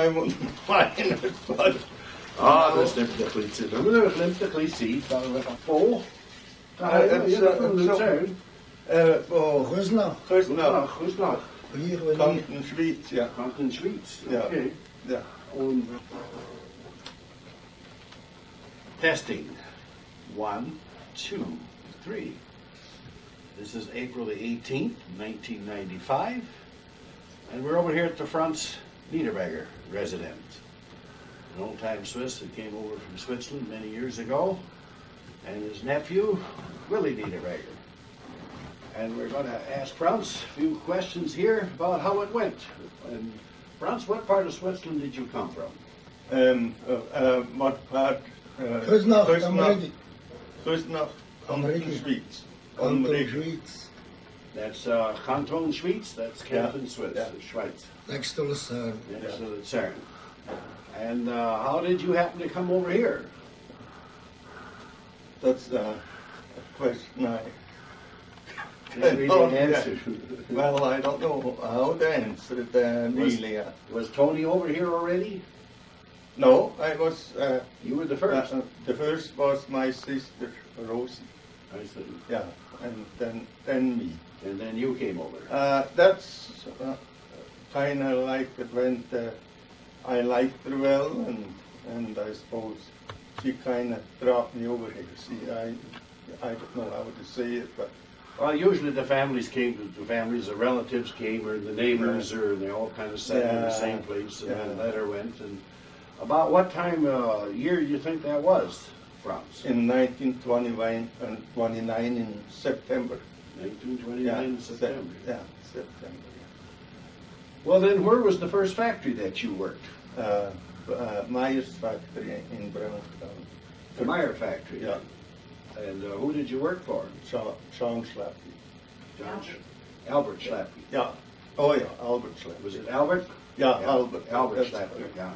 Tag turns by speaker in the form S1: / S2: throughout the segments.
S1: I wouldn't find it, but...
S2: Dat slimt een beetje. Dat slimt een beetje. Vol.
S1: Grüßnach. Kommt in Schwyz, ja.
S2: Kommt in Schwyz,
S1: Ja.
S2: okay.
S1: Ja.
S2: Und testing. 1, 2, 3. This is April the 18th, 1995. And we're over here at the Franz Niederberger residence. An old-time Swiss that came over from Switzerland many years ago. And his nephew, Willie Niederberger. And we're going to ask Franz a few questions here about how it went. And Franz, what part of Switzerland did you come from?
S1: What part?
S3: Grüßnach,
S1: Grüßnach,
S3: Amerika.
S1: Schwyz.
S3: Canton Schwyz,
S2: That's Canton Schwyz, that's Canton Swiss,
S1: Yeah.
S2: Schweiz.
S3: next to Lucerne.
S2: Next to the Lucerne. And how did you happen to come over here?
S1: That's a question I
S2: Didn't really answer.
S1: Well, I don't know how to answer it really.
S2: Was Tony over here already?
S1: No, I was...
S2: You were the first.
S1: The first was my sister, Rosie.
S2: I see.
S1: Yeah, and then me.
S2: And then you came over.
S1: That's kind of like it went. I liked her well, and I suppose she kind of brought me over here. See, I don't know how to say it, but
S2: Well, usually the families the relatives came, or the neighbors, or they all kind of sat in the same place, and then let her went. And about what time year do you think that was, Franz?
S1: in 1929 and 29 in September.
S2: 1929 in September.
S1: Yeah, September.
S2: Well, then, where was the first factory that you worked?
S1: Meyer's factory in Brownstown.
S2: The Meyer factory.
S1: Yeah.
S2: And who did you work for?
S1: Sean Schlappy.
S2: Albert Schlappy.
S1: Yeah. Oh yeah, Albert Schlappy.
S2: Was it Albert?
S1: Yeah, Albert.
S2: Albert
S1: That's
S2: Schlappy.
S1: correct.
S2: Yeah.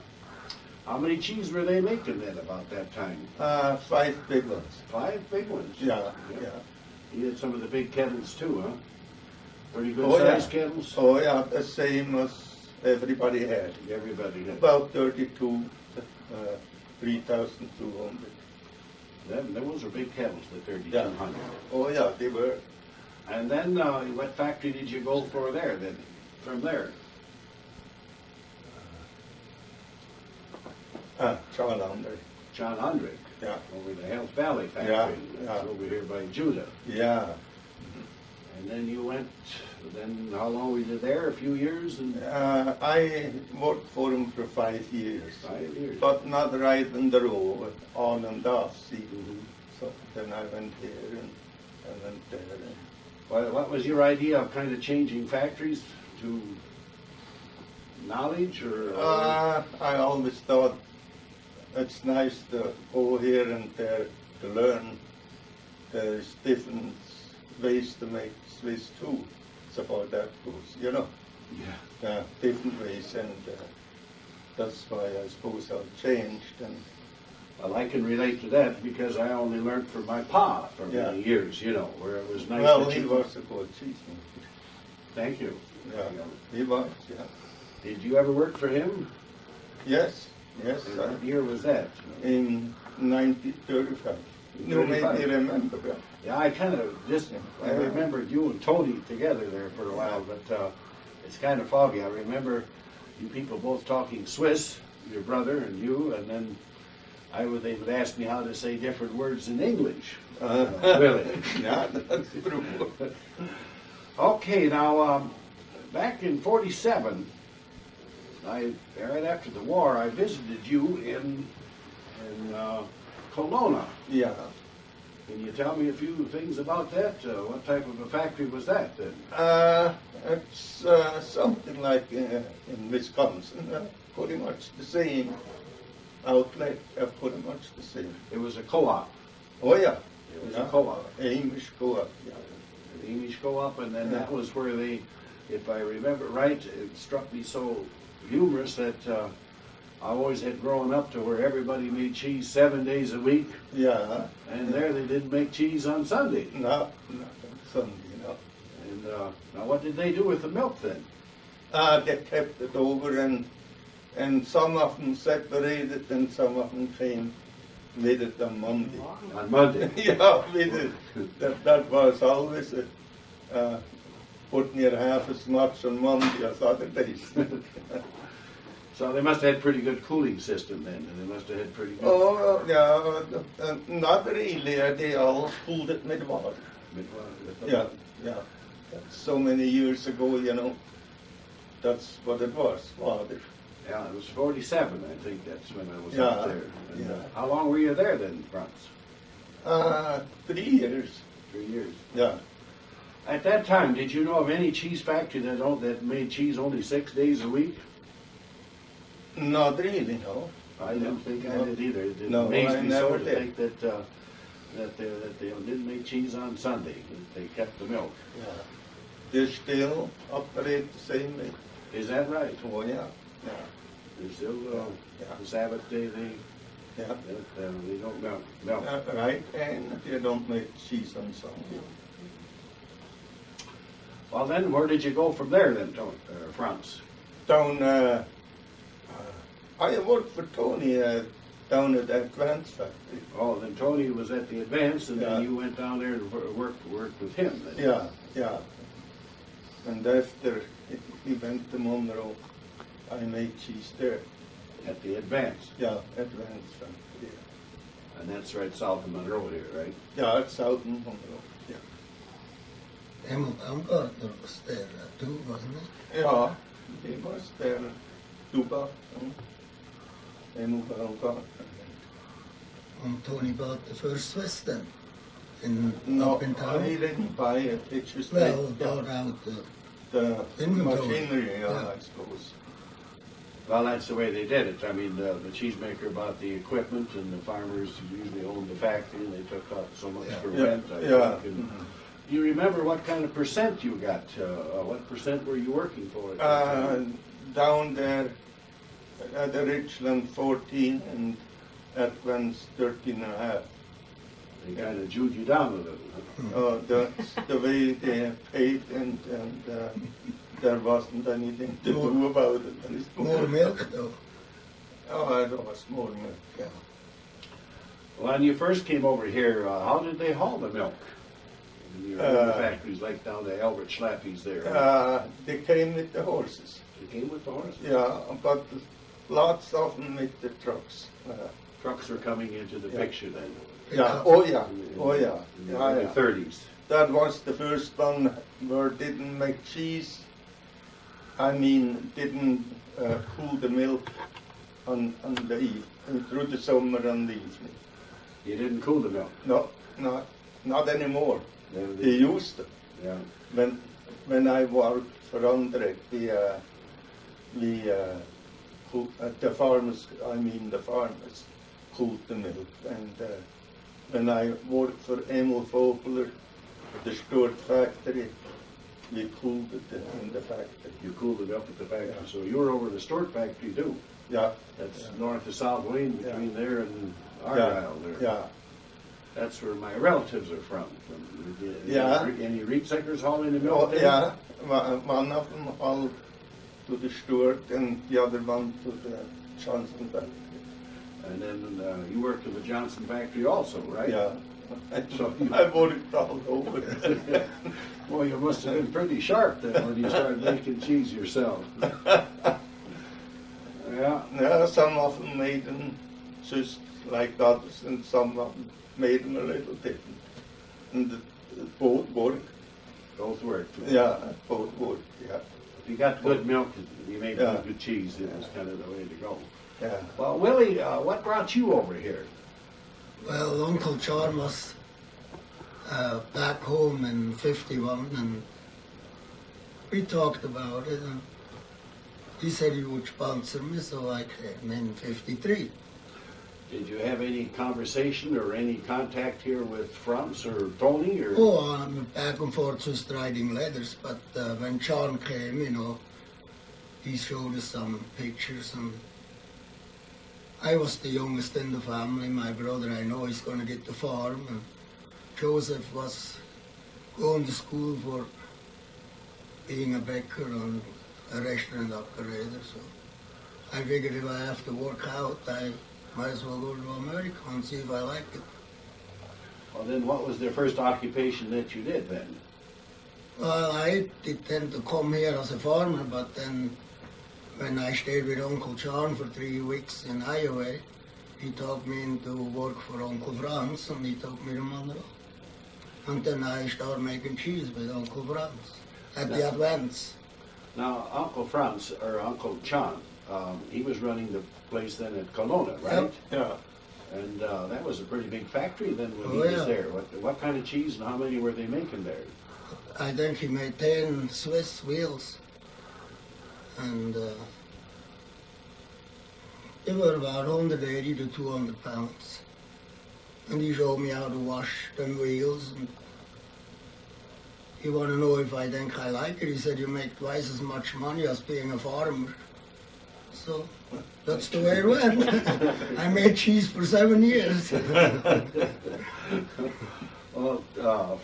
S2: How many cheese were they making then about that time?
S1: 5 big ones.
S2: 5 big ones.
S1: Yeah.
S2: He had some of the big kettles too, huh? Pretty good
S1: Oh, yeah.
S2: sized kettles.
S1: Oh yeah, the same as everybody had.
S2: Everybody had.
S1: About 32, 3,200.
S2: Those were big kettles, the 3,200.
S1: Oh yeah, they were.
S2: And then, what factory did you go for there then? From there?
S1: John Andre.
S2: John Hendrick.
S1: Yeah.
S2: Over the Hells Valley factory.
S1: Yeah,
S2: That's
S1: yeah.
S2: over here by Judah.
S1: Yeah.
S2: And then you went, then how long were you there? A few years? And
S1: I worked for him for 5 years.
S2: 5 years.
S1: But not right in the row, on and off, see.
S2: Mhm.
S1: So then I went here and I went there.
S2: What was your idea of kind of changing factories to knowledge or?
S1: I always thought it's nice to go here and there to learn. There's different ways to make Swiss too, so far that goes, you know.
S2: Yeah.
S1: Different ways, and that's why I suppose I've changed. And
S2: Well, I can relate to that because I only learned from my pa for many years, you know, where it was nice
S1: well,
S2: that
S1: he
S2: you...
S1: was a good cheesemaker.
S2: Thank you.
S1: Yeah, he was. Yeah.
S2: Did you ever work for him?
S1: Yes.
S2: And what year was that?
S1: In 1935. You made me remember that.
S2: Yeah, I kind of just, I remembered you and Tony together there for a while, but it's kind of foggy. I remember you people both talking Swiss, your brother and you, and then they would ask me how to say different words in English. Really?
S1: Yeah, that's true.
S2: Okay, now, back in 47, right after the war, I visited you in Kelowna.
S1: Yeah.
S2: Can you tell me a few things about that? What type of a factory was that then?
S1: It's something like in Wisconsin, pretty much the same outlet, pretty much the same.
S2: It was a co-op.
S1: Oh yeah.
S2: It was a co-op.
S1: English co-op, yeah.
S2: The English co-op, and then that was where they, if I remember right, it struck me so humorous that I always had grown up to where everybody made cheese 7 days a week.
S1: Yeah.
S2: And there they didn't make cheese on Sunday.
S1: No, not on Sunday, no.
S2: And now what did they do with the milk then?
S1: They kept it over and and some of them separated and some of them came with it on Monday.
S2: On Monday.
S1: Yeah, with it. That was always putting your half as much on Monday as other days.
S2: So they must have had pretty good cooling system then, and they must have had pretty good.
S1: Oh, yeah, not really. They all pulled it with water. Yeah, yeah. That's so many years ago, you know. That's what it was, water.
S2: Yeah, it was 47, I think that's when I was
S1: Yeah,
S2: up there. And,
S1: yeah.
S2: how long were you there then, Franz?
S1: 3 years.
S2: 3 years.
S1: Yeah.
S2: At that time, did you know of any cheese factory that made cheese only 6 days a week?
S1: Not really, no.
S2: I didn't think I did either. It
S1: No,
S2: amazed
S1: I
S2: me so
S1: never
S2: to
S1: did.
S2: think that they didn't make cheese on Sunday. They kept the milk.
S1: Yeah. They still operate the same way.
S2: Is that right?
S1: Oh, yeah. Yeah.
S2: They still
S1: Yeah.
S2: the Sabbath day they
S1: Yeah.
S2: they don't milk.
S1: Right, and they don't make cheese on Sunday.
S2: Well, then where did you go from there then, Franz?
S1: Down, I worked for Tony down at that Advance factory.
S2: Oh, then Tony was at the Advance, and
S1: Yeah.
S2: then you went down there to work with him. Then.
S1: Yeah, yeah. And after he went to Monroe, I made cheese there.
S2: At the Advance,
S1: Yeah, Advance factory.
S2: and that's right south of Monroe here, right?
S1: Yeah, it's out in Monroe. Yeah.
S3: Emil Baumgartner was there too, wasn't he?
S1: Yeah, he was there. Tuba. Emil Baumgartner.
S3: And Tony bought the first Swiss then,
S1: No,
S3: up in town.
S1: he didn't buy it. It just
S3: Well,
S1: like,
S3: bought out
S1: the
S3: inventory.
S1: machinery,
S3: Yeah.
S1: I suppose.
S2: Well, that's the way they did it. I mean, the cheesemaker bought the equipment, and the farmers usually owned the factory, and they took out so much for
S1: Yeah,
S2: rent. I
S1: yeah.
S2: think. And you remember what kind of percent you got? What percent were you working for?
S1: Down there at the Richland 14 and Advance 13 and a half.
S2: They kind of jewed you down a little. Huh?
S1: That's the way they paid, and there wasn't anything to do about it. I suppose.
S3: More milk though.
S1: Oh, there was more milk. Yeah.
S2: When you first came over here, how did they haul the milk? In your other factories, like down to Albert Schlappy's there.
S1: They came with the horses.
S2: They came with the horses.
S1: Yeah, but lots of them with the trucks.
S2: Trucks were coming into the picture then.
S1: Yeah. Oh yeah. Oh yeah.
S2: In the
S1: Yeah,
S2: early
S1: yeah.
S2: 30s.
S1: That was the first one where didn't make cheese. I mean, didn't cool the milk on the evening, through the summer and the evening.
S2: You didn't cool the milk.
S1: No, not anymore. They used to.
S2: Yeah.
S1: When I worked for Andre, the farmers cooled the milk. And when I worked for Emil Vogler, the Stewart factory, we cooled it in the factory.
S2: You cooled it up at the factory.
S1: Yeah.
S2: So you were over the Stewart factory too.
S1: Yeah.
S2: That's
S1: Yeah.
S2: north of South Wayne, between there and Argyle there.
S1: Yeah.
S2: That's where my relatives are from.
S1: Yeah.
S2: Any Rietzickers hauling the
S1: Oh,
S2: milk there?
S1: yeah. One of them hauled to the Stewart and the other one to the Johnson factory.
S2: And then you worked at the Johnson factory also, right?
S1: Yeah.
S2: So
S1: I worked all over.
S2: Well, you must have been pretty sharp then when you started making cheese yourself. Yeah.
S1: Yeah, some of them made them just like others, and some of them made them a little different. And both worked.
S2: Both worked.
S1: Yeah, both worked. Yeah.
S2: If you got good milk, you made
S1: Yeah.
S2: good cheese. It was kind of the way to go.
S1: Yeah.
S2: Well, Willie, what brought you over here?
S3: Well, Uncle John was back home in 51 and we talked about it and he said he would sponsor me, so I came in 53.
S2: Did you have any conversation or any contact here with Franz or Tony? Or?
S3: Oh, I'm back and forth just riding leathers, but when John came, he showed us some pictures and I was the youngest in the family. My brother, I know, he's going to get the farm. And Joseph was going to school for being a baker and a restaurant operator. I figured if I have to work out, I might as well go to America and see if I like it.
S2: Well, then what was the first occupation that you did then?
S3: Well, I did tend to come here as a farmer, but then when I stayed with Uncle John for 3 weeks in Iowa, he took me into work for Uncle Franz, and he took me to Monroe. And then I started making cheese with Uncle Franz at the Advance.
S2: Now, Uncle Franz, or Uncle John, he was running the place then at Kelowna, right?
S1: Yeah.
S2: And that was a pretty big factory then when
S3: Oh,
S2: he was
S3: yeah.
S2: there. What kind of cheese and how many were they making there?
S3: I think he made 10 Swiss wheels. And they were about 180 to 200 pounds. And he showed me how to wash them wheels. And he wanted to know if I think I like it. He said, you make twice as much money as being a farmer. So that's the way it went. I made cheese for 7 years.
S2: Well,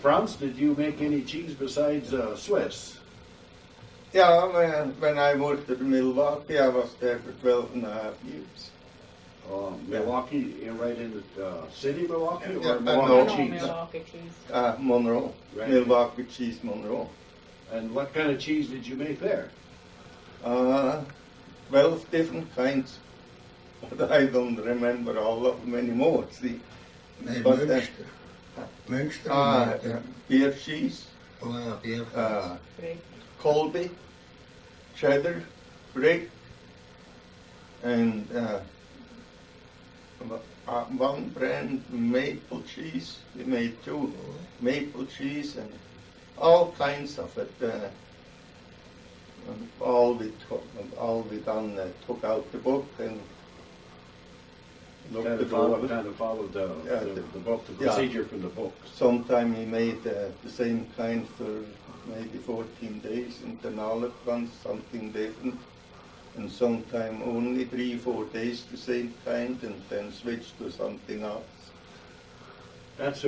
S2: Franz, did you make any cheese besides Swiss?
S1: Yeah, when I worked at Milwaukee, I was there for 12.5 years.
S2: Milwaukee, right in the city, Milwaukee, or
S1: Yeah,
S2: Milwaukee
S1: no.
S2: cheese?
S4: Milwaukee cheese.
S1: Monroe,
S2: Right.
S1: Milwaukee Cheese Monroe.
S2: And what kind of cheese did you make there?
S1: 12 different kinds. But I don't remember all of them anymore. See,
S3: Made
S1: But,
S3: Münster. Münster. made,
S1: beer cheese,
S3: well, beer.
S4: Great.
S1: Colby, cheddar, brick, and one brand maple cheese. We made 2 maple cheese and all kinds of it. And all we done took out the book and looked
S2: Kind
S1: at
S2: of
S1: the book.
S2: followed the book, the
S1: Yeah.
S2: procedure from the book.
S1: Sometime he made the same kind for maybe 14 days, and then all at once something different. And sometime only 3-4 days the same kind, and then switch to something else.
S2: That's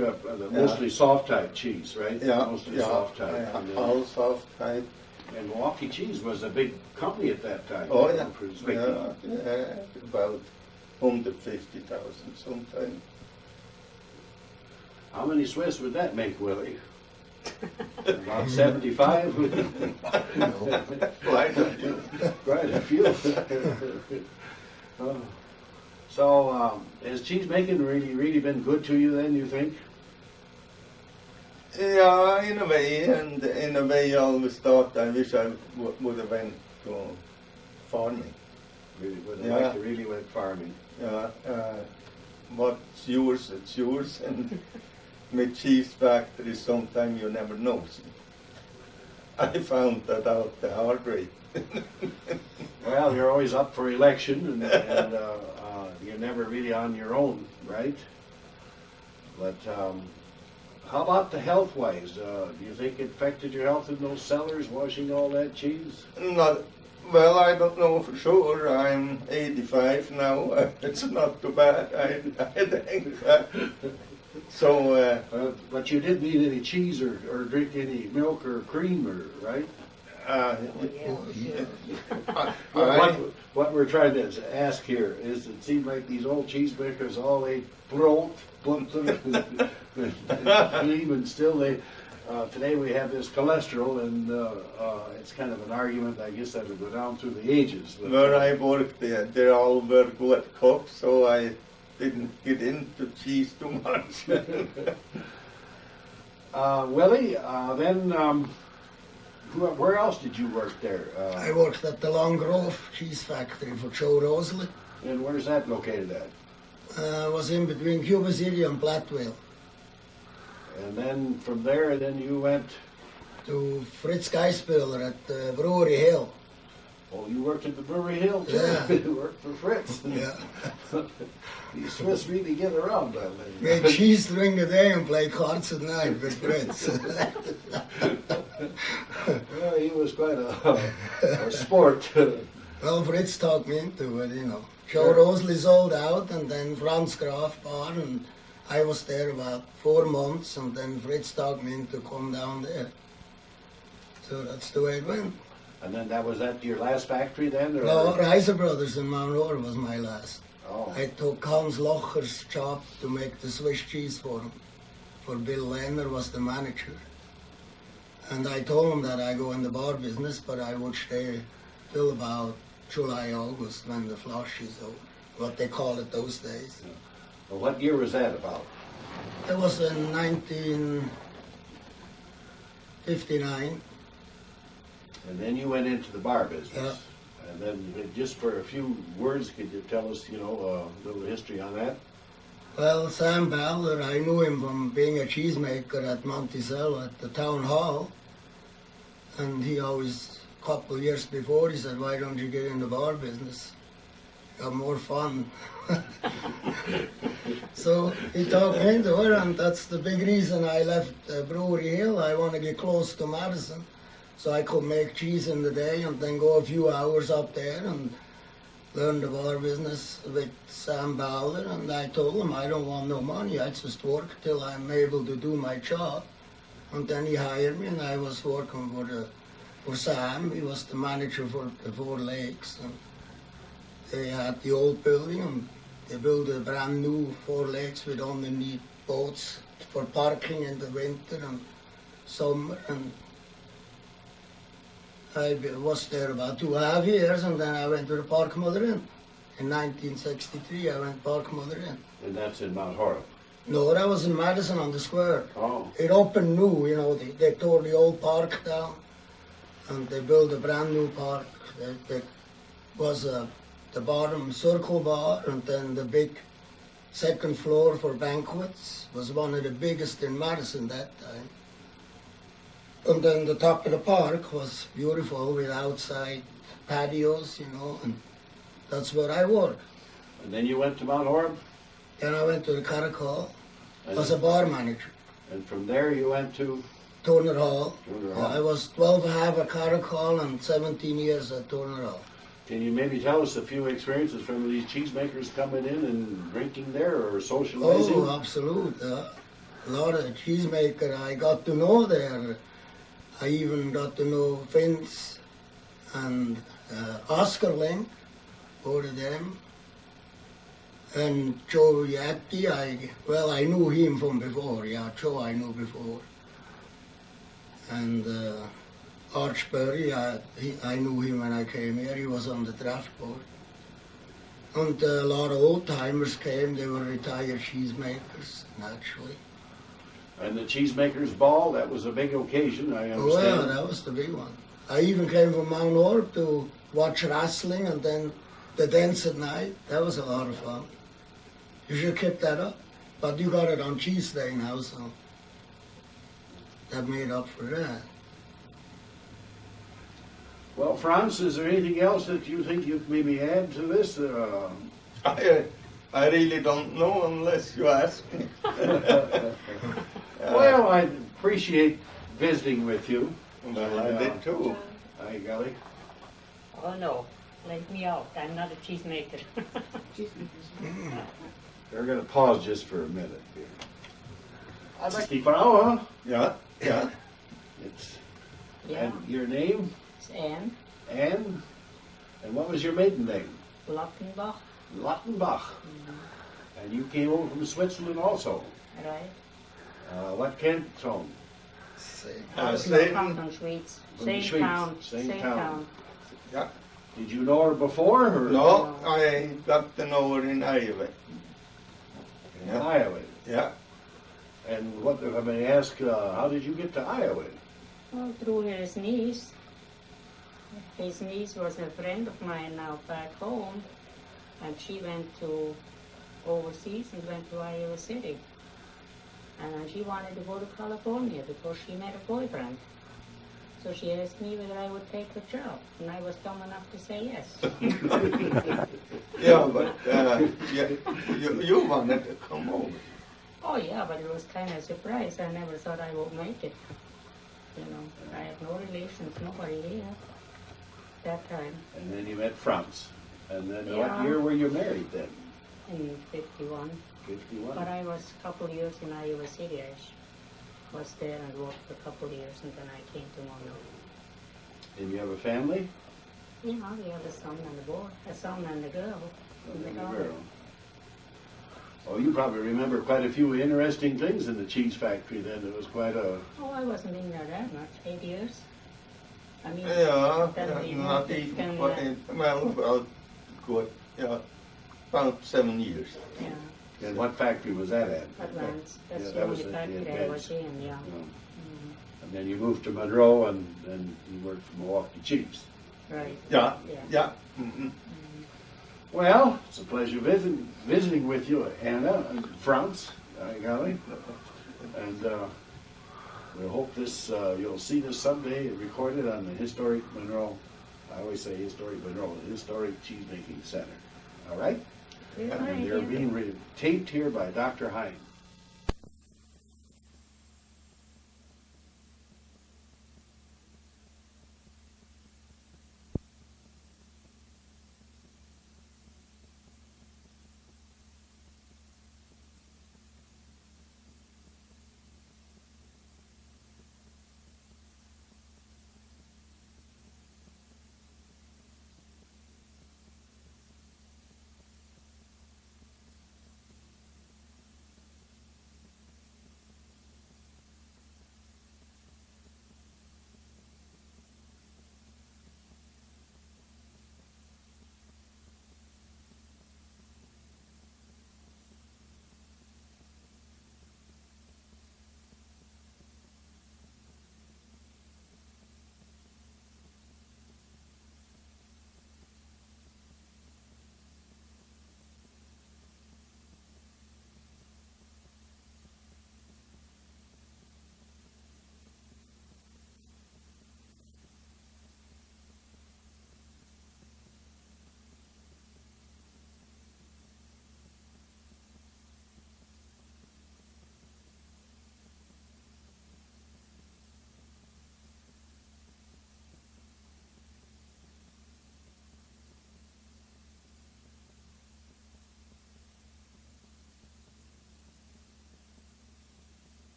S2: mostly soft type cheese, right?
S1: Yeah,
S2: Mostly
S1: yeah,
S2: soft type.
S1: yeah,
S2: And,
S1: all soft type.
S2: and Milwaukee Cheese was a big company at that time.
S1: Oh yeah,
S2: For making-
S1: about 150,000 sometime.
S2: How many Swiss would that make, Willie? About 75?
S1: Quite a few.
S2: Quite a few. Oh. So, has cheese making really been good to you then, you think?
S1: Yeah, in a way, and in a way I always thought I wish I would have went to farming.
S2: Really would
S1: Yeah.
S2: like to really went farming.
S1: What's yours, it's yours, and with cheese factories, sometimes you never know. I found that out the hard way.
S2: Well, you're always up for election, and you're never really on your own, right? But how about the health-wise? Do you think it affected your health in those cellars, washing all that cheese?
S1: Not, well, I don't know for sure. I'm 85 now. It's not too bad, I think. So,
S2: But you didn't eat any cheese or drink any milk or cream, right? What we're trying to ask here is, it seems like these old cheesemakers all ate broth, Plumpton, and cream, and still they. Today we have this cholesterol, and it's kind of an argument, I guess, that would go down through the ages. But,
S1: where I worked, they all were good cooks, so I didn't get into cheese too much.
S2: Willie, then where else did you work there?
S3: I worked at the Long Grove cheese factory for Joe Rosalie.
S2: And where's that located at?
S3: I was in between Cuba City and Platteville.
S2: And then from there, then you went.
S3: To Fritz Geisbühler at Brewery Hill.
S2: Oh, you worked at the Brewery Hill too.
S3: Yeah.
S2: You worked for Fritz.
S3: Yeah.
S2: These Swiss really get around that way.
S3: Made cheese during the day and played cards at night with Fritz.
S2: Well, he was quite a sport.
S3: Well, Fritz talked me into it, you know. Joe Rosalie sold out, and then Franz Graf bought, and I was there about 4 months, and then Fritz talked me into come down there. So that's the way it went.
S2: And then was that your last factory then? Or?
S3: No, Reiser Brothers in Mount Orr was my last.
S2: Oh.
S3: I took Hans Locher's job to make the Swiss cheese for him. For Bill Lehner was the manager. And I told him that I go in the bar business, but I would stay till about July, August when the flush is over, what they call it those days.
S2: Yeah. Well, what year was that about?
S3: It was in 1959.
S2: And then you went into the bar business.
S3: Yeah.
S2: And then just for a few words, could you tell us, a little history on that?
S3: Well, Sam Ballard, I knew him from being a cheesemaker at Monticello at the town hall. And he always, a couple of years before, he said, why don't you get in the bar business? You have more fun. So he talked me into it, and that's the big reason I left Brewery Hill. I want to get close to Madison, so I could make cheese in the day and then go a few hours up there and learn the bar business with Sam Ballard. And I told him I don't want no money. I just work till I'm able to do my job. And then he hired me, and I was working for Sam. He was the manager for the Four Lakes. And they had the old building, and they built a brand new Four Lakes with underneath boats for parking in the winter and summer. And I was there about 2.5 years, and then I went to the Park Mother Inn. In 1963, I went Park Mother Inn.
S2: And that's in Mount Horeb.
S3: No, that was in Madison on the Square.
S2: Oh.
S3: It opened new, they tore the old park down, and they built a brand new park. There was the bottom circle bar, and then the big second floor for banquets was one of the biggest in Madison that time. And then the top of the park was beautiful with outside patios, and that's where I worked.
S2: And then you went to Mount Horeb?
S3: Then I went to the Caracol as a bar manager.
S2: And from there you went to?
S3: Turner Hall.
S2: Turner Hall.
S3: I was 12.5 at Caracol and 17 years at Turner Hall.
S2: Can you maybe tell us a few experiences from these cheesemakers coming in and drinking there or socializing?
S3: Oh, absolutely. A lot of cheesemaker I got to know there. I even got to know Vince and Oscar Link, both of them. And Joe Yatti, I knew him from before. Yeah, Joe I knew before. And Arch Berry, I knew him when I came here. He was on the draft board. And a lot of old-timers came. They were retired cheesemakers, naturally.
S2: And the Cheesemakers Ball, that was a big occasion, I understand.
S3: Well, that was the big one. I even came from Mount Orb to watch wrestling and then the dance at night. That was a lot of fun. You should keep that up. But you got it on Cheese Day now, so that made up for that.
S2: Well, Franz, is there anything else that you think you could maybe add to this?
S1: I really don't know unless you ask me.
S2: Well, I appreciate visiting with you.
S1: Well, I did too.
S2: Hi, Gally.
S4: Oh no, let me out. I'm not a cheesemaker.
S2: We're going to pause just for a minute here. I'd like to keep an eye on.
S1: Yeah.
S2: It's
S4: Yeah,
S2: and your name,
S4: it's Anne
S2: Anne, and what was your maiden name?
S4: Lockenbach,
S2: Lottenbach. And you came over from Switzerland also.
S4: right?
S2: What canton?
S1: Satan.
S4: Canton Schweiz.
S2: From
S4: Same
S2: Schweiz.
S4: town.
S2: Same
S4: Same
S2: town.
S4: town.
S1: Yeah.
S2: Did you know her before? Or?
S1: No, I got to know her in Iowa.
S2: In
S1: Yeah.
S2: Iowa.
S1: Yeah.
S2: And what, if I may ask, how did you get to Iowa?
S4: Well, through his niece. His niece was a friend of mine now back home, and she went to overseas and went to Iowa City. And she wanted to go to California because she met a boyfriend. So she asked me whether I would take the job, and I was dumb enough to say yes.
S1: Yeah, but you wanted to come over.
S4: Oh yeah, but it was kind of a surprise. I never thought I would make it. I had no relations, nobody here that time.
S2: And then you met Franz. And then
S4: Yeah.
S2: what year were you married then?
S4: In 51.
S2: 51?
S4: But I was a couple years in Iowa City. I was there and worked for a couple years, and then I came to Monroe.
S2: And you have a family?
S4: Yeah, we have a son and a boy, a son and a girl.
S2: And
S4: And
S2: a
S4: a daughter.
S2: girl. Oh, you probably remember quite a few interesting things in the cheese factory then. It was quite a...
S4: Oh, I wasn't in there that much, 8 years. I mean,
S1: Yeah,
S4: then we
S1: not
S4: moved it
S1: even,
S4: from,
S1: well, about good, yeah, about 7 years.
S4: yeah,
S2: And what factory was that at?
S4: Advance. That's
S2: Yeah,
S4: the
S2: that was
S4: only
S2: at the
S4: factory I
S2: Advance.
S4: was in, yeah.
S2: Yeah.
S4: Mm,
S2: And then you moved to Monroe and then you worked for Milwaukee Cheese.
S4: right.
S1: Yeah,
S4: Yeah.
S1: yeah. Mm-hmm.
S2: Well, it's a pleasure visiting with you, Anna and Franz, golly. And we hope this you'll see this someday recorded on the historic Monroe. I always say historic Monroe, the historic cheesemaking center. All right,
S4: Yeah,
S2: and they're
S4: yeah.
S2: being taped here by Dr. Hines.